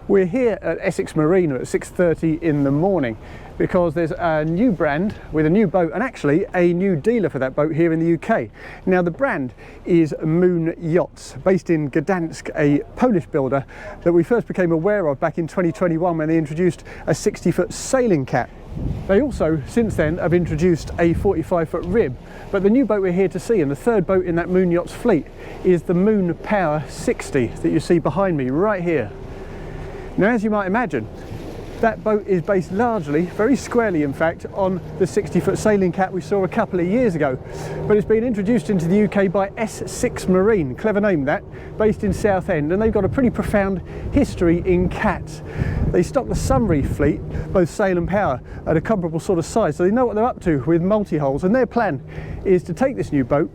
We're here at Essex Marina at 6:30 in the morning because there's a new brand with a new boat and actually a new dealer for that boat here in the UK. Now the brand is Moon Yachts, based in Gdansk, a Polish builder that we first became aware of back in 2021 when they introduced a 60-foot sailing cat. They also, since then, have introduced a 45-foot rib, but the new boat we're here to see, and the third boat in that Moon Yachts fleet, is the Moon Power 60 that you see behind me right here. Now, as you might imagine, that boat is based largely, very squarely in fact, on the 60-foot sailing cat we saw a couple of years ago. But it's been introduced into the UK by S6 Marine, clever name that, based in Southend, and they've got a pretty profound history in cats. They stock the Sunreef fleet, both sail and power, at a comparable sort of size, so they know what they're up to with multi-hulls, and their plan is to take this new boat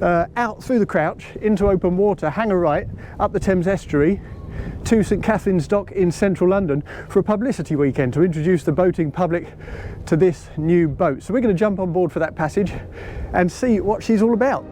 out through the Crouch, into open water, hang a right, up the Thames estuary, to St Katharine's Dock in central London for a publicity weekend to introduce the boating public to this new boat. So we're going to jump on board for that passage and see what she's all about.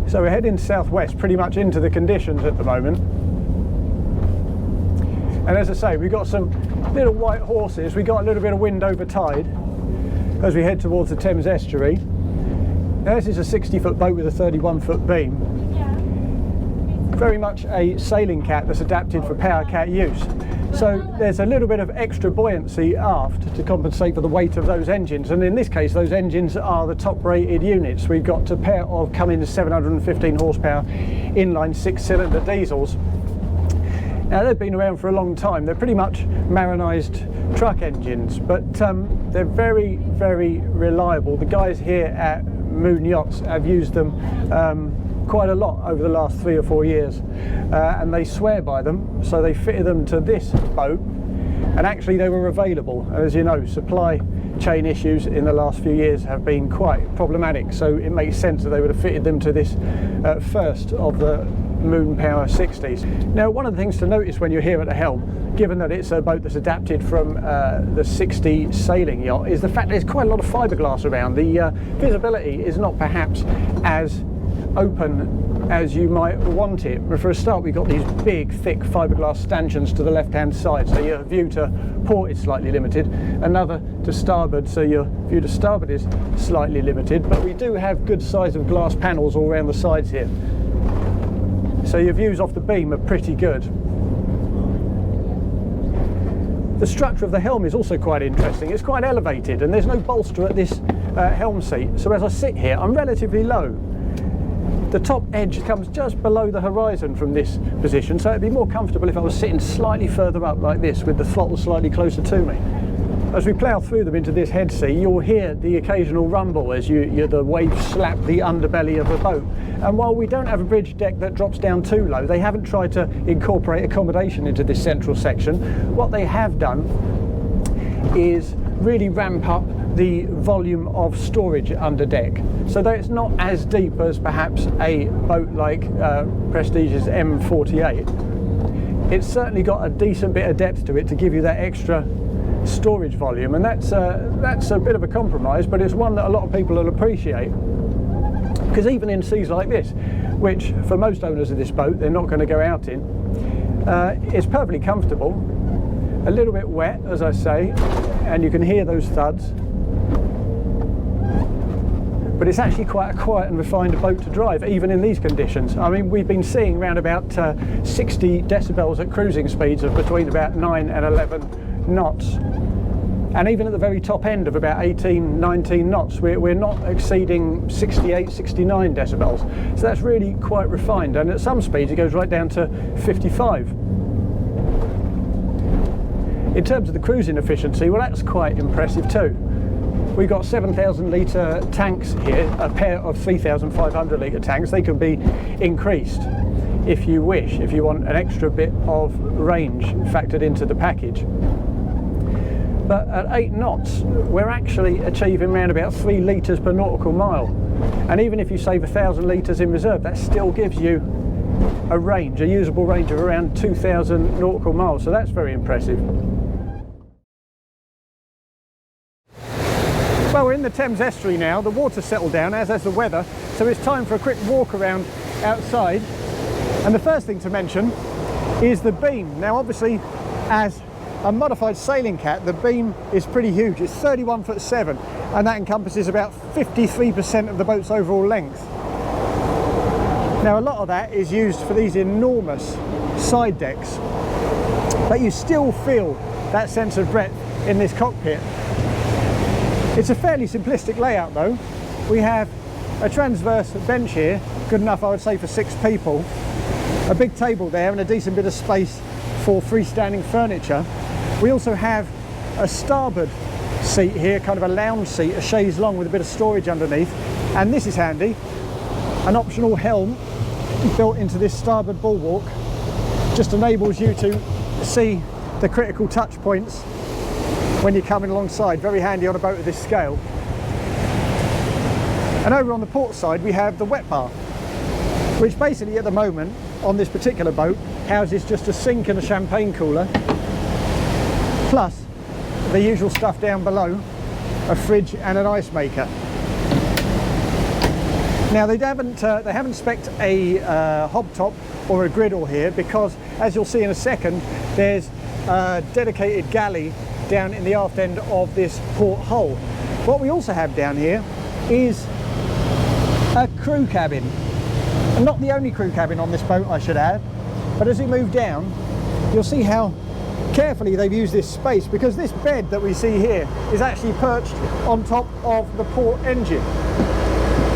So we're heading southwest, pretty much into the conditions at the moment. And as I say, we've got some little white horses. We got a little bit of wind over tide as we head towards the Thames estuary. Now, this is a 60-foot boat with a 31-foot beam. Very much a sailing cat that's adapted for powercat use. So there's a little bit of extra buoyancy aft to compensate for the weight of those engines, and in this case those engines are the top rated units. We've got a pair of Cummins 715 horsepower inline 6-cylinder diesels. Now they've been around for a long time. They're pretty much Marinised truck engines, but they're very, very reliable. The guys here at Moon Yachts have used them quite a lot over the last 3 or 4 years, and they swear by them, so they fitted them to this boat, and actually they were available. As you know, supply chain issues in the last few years have been quite problematic, so it makes sense that they would have fitted them to this first of the Moon Power 60s. Now, one of the things to notice when you're here at the helm, given that it's a boat that's adapted from the 60 sailing yacht, is the fact that there's quite a lot of fiberglass around. The visibility is not perhaps as open as you might want it. But for a start, we've got these big, thick fiberglass stanchions to the left-hand side, so your view to port is slightly limited. Another to starboard, so your view to starboard is slightly limited. But we do have good size of glass panels all around the sides here, so your views off the beam are pretty good. The structure of the helm is also quite interesting. It's quite elevated, and there's no bolster at this helm seat. So as I sit here, I'm relatively low. The top edge comes just below the horizon from this position, so it'd be more comfortable if I was sitting slightly further up like this, with the throttle slightly closer to me. As we plough through them into this head sea, you'll hear the occasional rumble as the waves slap the underbelly of the boat. And while we don't have a bridge deck that drops down too low, they haven't tried to incorporate accommodation into this central section. What they have done is really ramp up the volume of storage under deck, so that it's not as deep as perhaps a boat like Prestige's M48. It's certainly got a decent bit of depth to it to give you that extra storage volume, and that's a bit of a compromise, but it's one that a lot of people will appreciate, because even in seas like this, which for most owners of this boat they're not going to go out in, it's perfectly comfortable. A little bit wet, as I say, and you can hear those thuds, but it's actually quite a quiet and refined boat to drive, even in these conditions. I mean, we've been seeing around about 60 decibels at cruising speeds of between about 9 and 11 knots. And even at the very top end of about 18, 19 knots, we're not exceeding 68, 69 decibels. So that's really quite refined. And at some speeds, it goes right down to 55. In terms of the cruising efficiency, well, that's quite impressive too. We've got 7,000 litre tanks here, a pair of 3,500 litre tanks. They can be increased if you wish, if you want an extra bit of range factored into the package. but at 8 knots we're actually achieving around about 3 litres per nautical mile, and even if you save 1,000 litres in reserve, that still gives you a range, a usable range of around 2,000 nautical miles, so that's very impressive. Well, we're in the Thames estuary now. The water's settled down, as has the weather, so it's time for a quick walk around outside. And the first thing to mention is the beam. Now obviously, as a modified sailing cat, the beam is pretty huge. It's 31'7", and that encompasses about 53% of the boat's overall length. Now a lot of that is used for these enormous side decks, but you still feel that sense of breadth in this cockpit. It's a fairly simplistic layout though. We have a transverse bench here, good enough I would say for 6 people, a big table there and a decent bit of space for freestanding furniture. We also have a starboard seat here, kind of a lounge seat, a chaise longue with a bit of storage underneath, and this is handy, an optional helm built into this starboard bulwark just enables you to see the critical touch points when you're coming alongside. Very handy on a boat of this scale. And over on the port side we have the wet bar, which basically at the moment on this particular boat houses just a sink and a champagne cooler, plus the usual stuff down below, a fridge and an ice maker. Now they haven't spec'd a hob top or a griddle here because, as you'll see in a second, there's a dedicated galley down in the aft end of this port hull. What we also have down here is a crew cabin. And not the only crew cabin on this boat, I should add, but as we move down you'll see how carefully they've used this space, because this bed that we see here is actually perched on top of the port engine.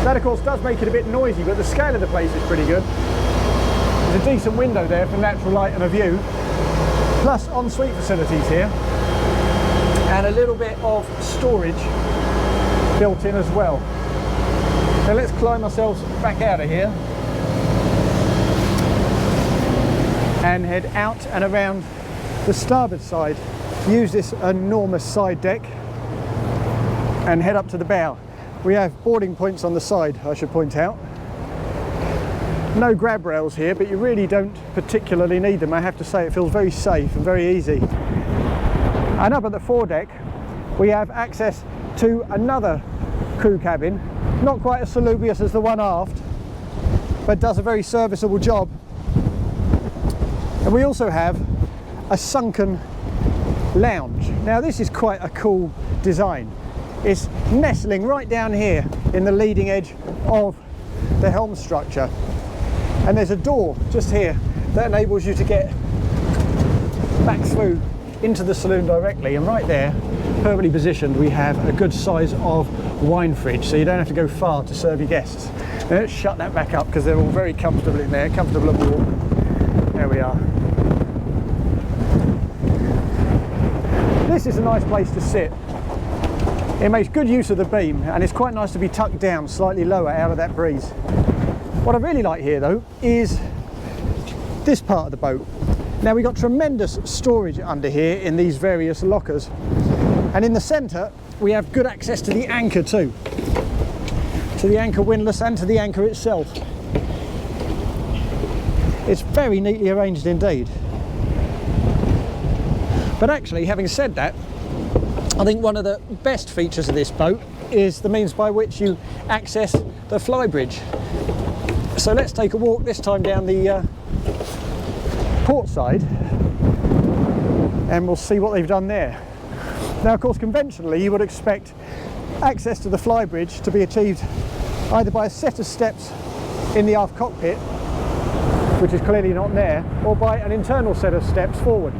That of course does make it a bit noisy, but the scale of the place is pretty good. There's a decent window there for natural light and a view, plus ensuite facilities here, and a little bit of storage built in as well. Now let's climb ourselves back out of here and head out and around the starboard side, use this enormous side deck and head up to the bow. We have boarding points on the side, I should point out. No grab rails here, but you really don't particularly need them. I have to say it feels very safe and very easy. And up at the foredeck we have access to another crew cabin, not quite as salubrious as the one aft, but does a very serviceable job. And we also have a sunken lounge. Now this is quite a cool design. It's nestling right down here in the leading edge of the helm structure, and there's a door just here that enables you to get back through into the saloon directly, and right there, perfectly positioned, we have a good size of wine fridge, so you don't have to go far to serve your guests. Now let's shut that back up because they're all very comfortable in there, comfortable aboard. There we are. This is a nice place to sit. It makes good use of the beam, and it's quite nice to be tucked down slightly lower out of that breeze. What I really like here though is this part of the boat. Now we've got tremendous storage under here in these various lockers, and in the centre we have good access to the anchor too, to the anchor windlass and to the anchor itself. It's very neatly arranged indeed. But actually, having said that, I think one of the best features of this boat is the means by which you access the flybridge. So let's take a walk, this time down the port side, and we'll see what they've done there. Now of course conventionally you would expect access to the flybridge to be achieved either by a set of steps in the aft cockpit, which is clearly not there, or by an internal set of steps forward.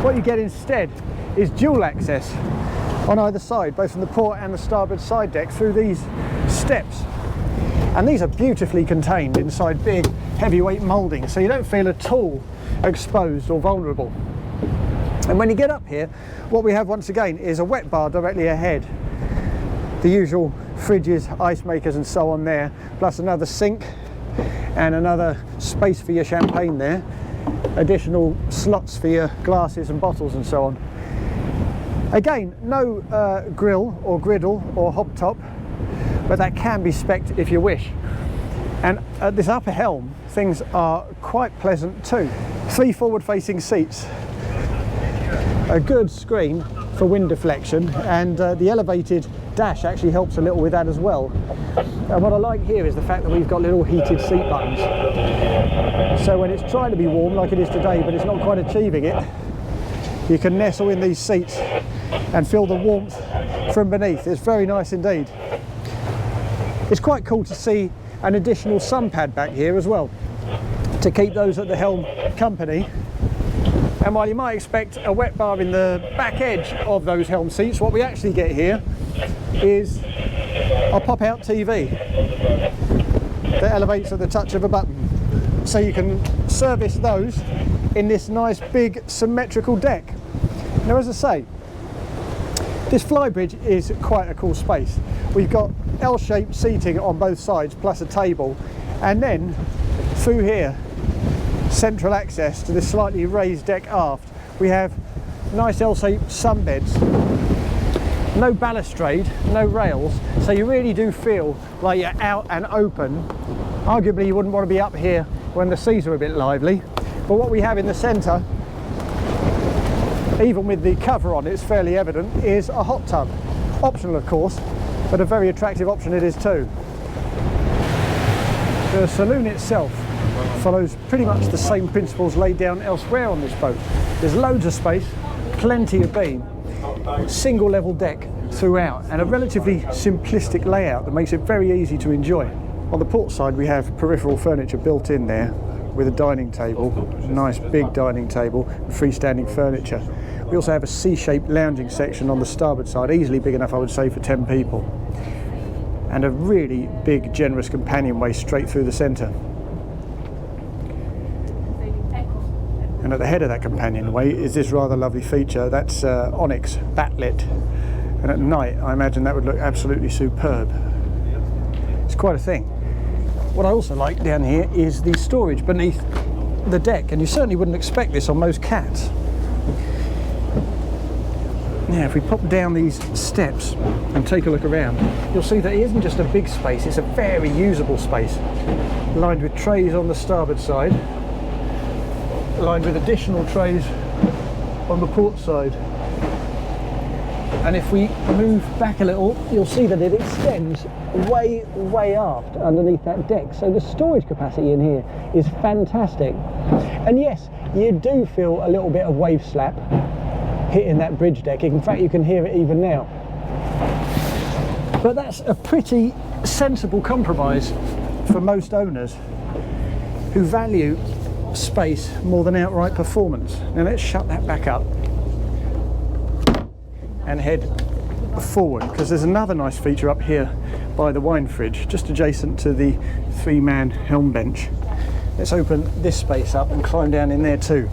What you get instead is dual access on either side, both from the port and the starboard side deck, through these steps. And these are beautifully contained inside big heavyweight moulding, so you don't feel at all exposed or vulnerable. And when you get up here, what we have once again is a wet bar directly ahead. The usual fridges, ice makers and so on there, plus another sink and another space for your champagne there, additional slots for your glasses and bottles and so on. Again, no grill or griddle or hob top, but that can be spec'd if you wish. And at this upper helm, things are quite pleasant too. 3 forward-facing seats, a good screen for wind deflection, and the elevated dash actually helps a little with that as well. And what I like here is the fact that we've got little heated seat buttons. So when it's trying to be warm like it is today, but it's not quite achieving it, you can nestle in these seats and feel the warmth from beneath. It's very nice indeed. It's quite cool to see an additional sun pad back here as well, to keep those at the helm company. And while you might expect a wet bar in the back edge of those helm seats, what we actually get here is a pop-out TV that elevates at the touch of a button. So you can service those in this nice big symmetrical deck. Now, as I say, this flybridge is quite a cool space. We've got L-shaped seating on both sides plus a table, and then through here central access to this slightly raised deck aft. We have nice L-shaped sunbeds, no balustrade, no rails, so you really do feel like you're out and open. Arguably you wouldn't want to be up here when the seas are a bit lively, but what we have in the centre, even with the cover on, it's fairly evident, is a hot tub. Optional of course, but a very attractive option it is too. The saloon itself follows pretty much the same principles laid down elsewhere on this boat. There's loads of space, plenty of beam, single level deck throughout, and a relatively simplistic layout that makes it very easy to enjoy. On the port side we have peripheral furniture built in there with a dining table, a nice big dining table and freestanding furniture. We also have a C-shaped lounging section on the starboard side, easily big enough I would say for 10 people, and a really big generous companionway straight through the centre. And at the head of that companionway is this rather lovely feature, that's onyx backlit, and at night I imagine that would look absolutely superb. It's quite a thing. What I also like down here is the storage beneath the deck, and you certainly wouldn't expect this on most cats. Now if we pop down these steps and take a look around, you'll see that it isn't just a big space, it's a very usable space, lined with trays on the starboard side, lined with additional trays on the port side. And if we move back a little, you'll see that it extends way aft underneath that deck. So the storage capacity in here is fantastic. And yes, you do feel a little bit of wave slap hitting that bridge deck. In fact, you can hear it even now. But that's a pretty sensible compromise for most owners who value space more than outright performance. Now let's shut that back up and head forward, because there's another nice feature up here by the wine fridge, just adjacent to the 3-man helm bench. Let's open this space up and climb down in there too.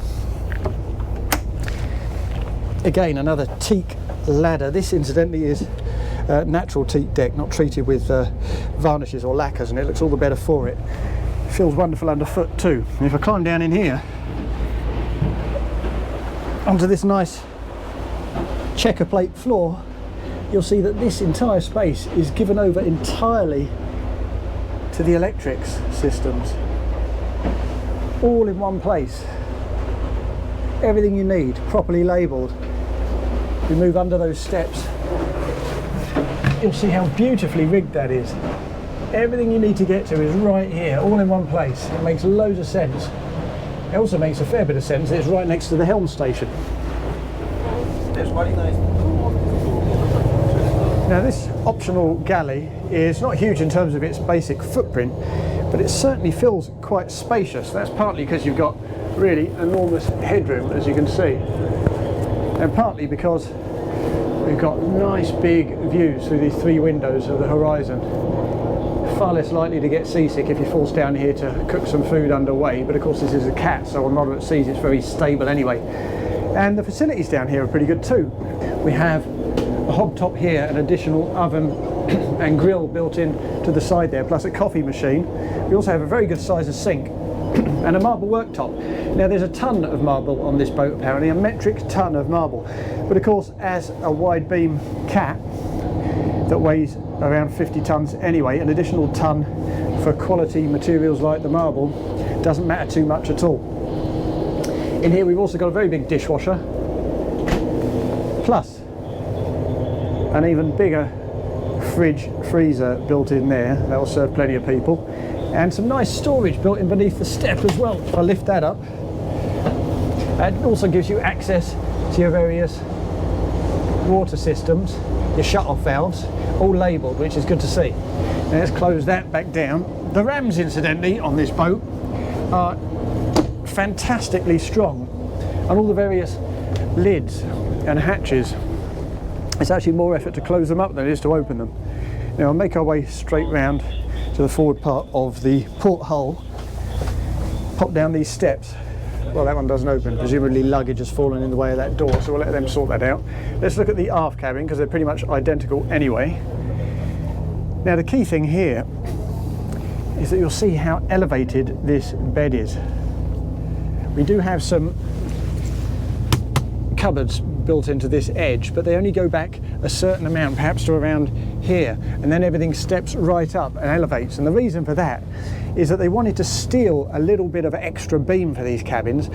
Again, another teak ladder. This incidentally is natural teak deck, not treated with varnishes or lacquers, and it looks all the better for it. Feels wonderful underfoot too. And if I climb down in here onto this nice checker plate floor, you'll see that this entire space is given over entirely to the electrics systems, all in one place. Everything you need, properly labelled. We move under those steps, you'll see how beautifully rigged that is. Everything you need to get to is right here, all in one place. It makes loads of sense. It also makes a fair bit of sense that it's right next to the helm station. Now this optional galley is not huge in terms of its basic footprint, but it certainly feels quite spacious. That's partly because you've got really enormous headroom, as you can see, and partly because we've got nice big views through these 3 windows of the horizon. Far less likely to get seasick if you force down here to cook some food underway, but of course this is a cat, so on moderate seas it's very stable anyway. And the facilities down here are pretty good too. We have a hob top here, an additional oven and grill built in to the side there, plus a coffee machine. We also have a very good size of sink and a marble worktop. Now there's a ton of marble on this boat apparently, a metric ton of marble, but of course as a wide beam cat that weighs around 50 tons anyway, an additional ton for quality materials like the marble doesn't matter too much at all. In here we've also got a very big dishwasher, plus an even bigger freezer built in there that will serve plenty of people, and some nice storage built in beneath the step as well. If I lift that up, that also gives you access to your various water systems, your shut-off valves, all labelled, which is good to see. Now let's close that back down. The rams, incidentally, on this boat are fantastically strong, and all the various lids and hatches, it's actually more effort to close them up than it is to open them. Now I'll make our way straight round to the forward part of the port hull, pop down these steps. Well, that one doesn't open, presumably luggage has fallen in the way of that door, so we'll let them sort that out. Let's look at the aft cabin, because they're pretty much identical anyway. Now the key thing here is that you'll see how elevated this bed is. We do have some cupboards built into this edge, but they only go back a certain amount, perhaps to around here, and then everything steps right up and elevates. And the reason for that is that they wanted to steal a little bit of extra beam for these cabins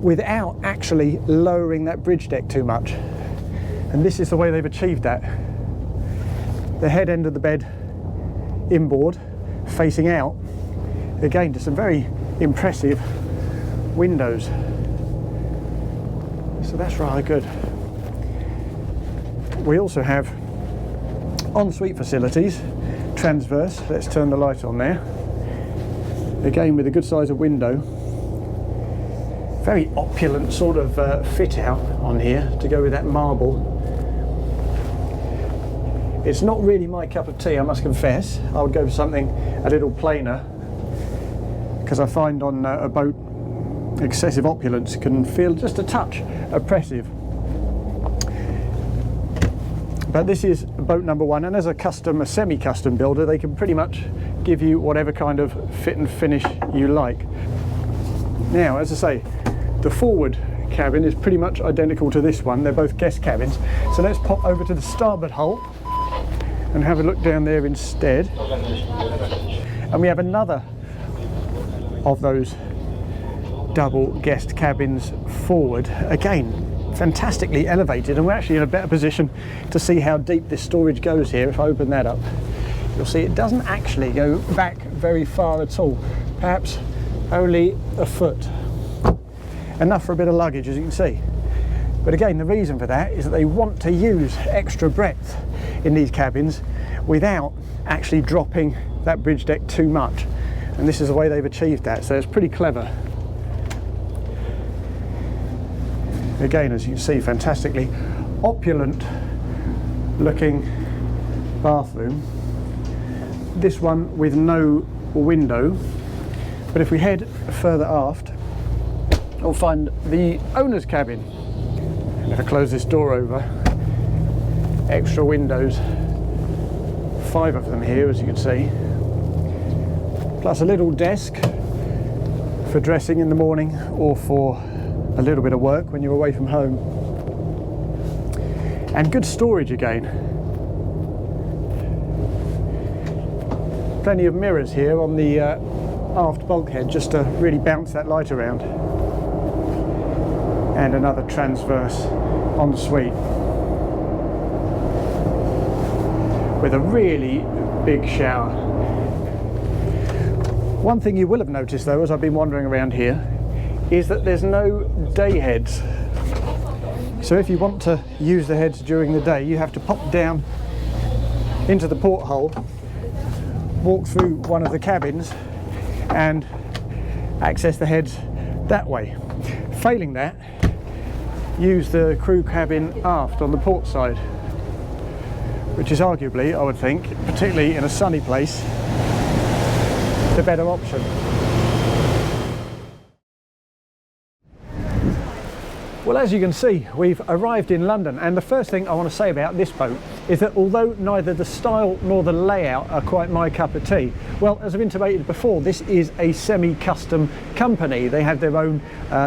without actually lowering that bridge deck too much. And this is the way they've achieved that. The head end of the bed inboard, facing out, again to some very impressive windows. So that's rather good. We also have ensuite facilities, transverse. Let's turn the light on there. Again with a good size of window. Very opulent sort of fit out on here to go with that marble. It's not really my cup of tea, I must confess. I would go for something a little plainer, because I find on a boat excessive opulence can feel just a touch oppressive. But this is boat number one, and as a semi-custom builder, they can pretty much give you whatever kind of fit and finish you like. Now, as I say, the forward cabin is pretty much identical to this one. They're both guest cabins. So let's pop over to the starboard hull and have a look down there instead. And we have another of those double guest cabins forward, again fantastically elevated, and we're actually in a better position to see how deep this storage goes here. If I open that up, you'll see it doesn't actually go back very far at all, perhaps only a foot. Enough for a bit of luggage, as you can see. But again, the reason for that is that they want to use extra breadth in these cabins without actually dropping that bridge deck too much, and this is the way they've achieved that, so it's pretty clever. Again, as you can see, fantastically opulent looking bathroom. This one with no window, but if we head further aft, we'll find the owner's cabin. And if I close this door over, extra windows, 5 of them here, as you can see, plus a little desk for dressing in the morning or for a little bit of work when you're away from home, and good storage again. Plenty of mirrors here on the aft bulkhead just to really bounce that light around, and another transverse ensuite with a really big shower. One thing you will have noticed though, as I've been wandering around here, is that there's no day heads. So if you want to use the heads during the day, you have to pop down into the porthole, walk through one of the cabins and access the heads that way. Failing that, use the crew cabin aft on the port side, which is arguably, I would think, particularly in a sunny place, the better option. Well, as you can see, we've arrived in London, and the first thing I want to say about this boat is that although neither the style nor the layout are quite my cup of tea, well, as I've intimated before, this is a semi-custom company. They have their own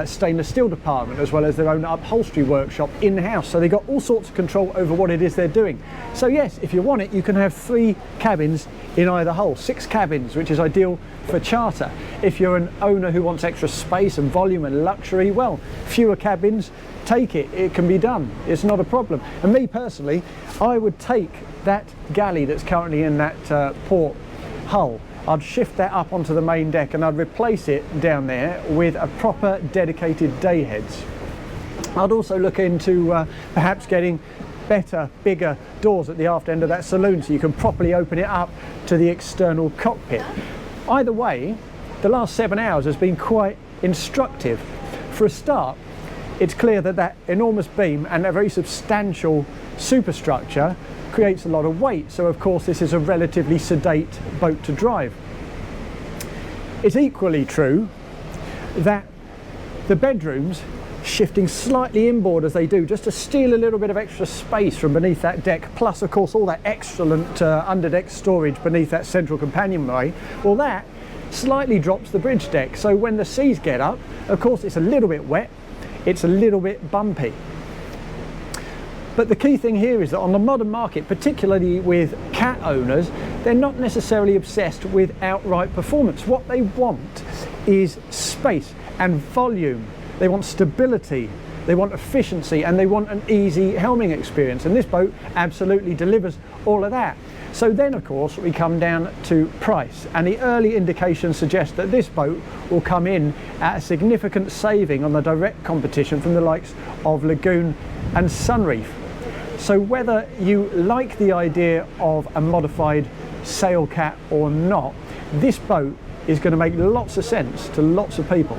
stainless steel department as well as their own upholstery workshop in-house, so they've got all sorts of control over what it is they're doing. So yes, if you want it, you can have 3 cabins in either hull, 6 cabins, which is ideal for charter. If you're an owner who wants extra space and volume and luxury, well, fewer cabins, take it, it can be done, it's not a problem. And me personally, I would take that galley that's currently in that port hull, I'd shift that up onto the main deck and I'd replace it down there with a proper dedicated day heads. I'd also look into perhaps getting better, bigger doors at the aft end of that saloon so you can properly open it up to the external cockpit. Either way, the last 7 hours has been quite instructive. For a start, it's clear that that enormous beam and a very substantial superstructure creates a lot of weight, so of course this is a relatively sedate boat to drive. It's equally true that the bedrooms, shifting slightly inboard as they do, just to steal a little bit of extra space from beneath that deck, plus of course all that excellent underdeck storage beneath that central companionway, well, that slightly drops the bridge deck, so when the seas get up, of course it's a little bit wet, it's a little bit bumpy. But the key thing here is that on the modern market, particularly with cat owners, they're not necessarily obsessed with outright performance. What they want is space and volume. They want stability, they want efficiency, and they want an easy helming experience. And this boat absolutely delivers all of that. So then, of course, we come down to price. And the early indications suggest that this boat will come in at a significant saving on the direct competition from the likes of Lagoon and Sunreef. So whether you like the idea of a modified Sailcat or not, this boat is going to make lots of sense to lots of people.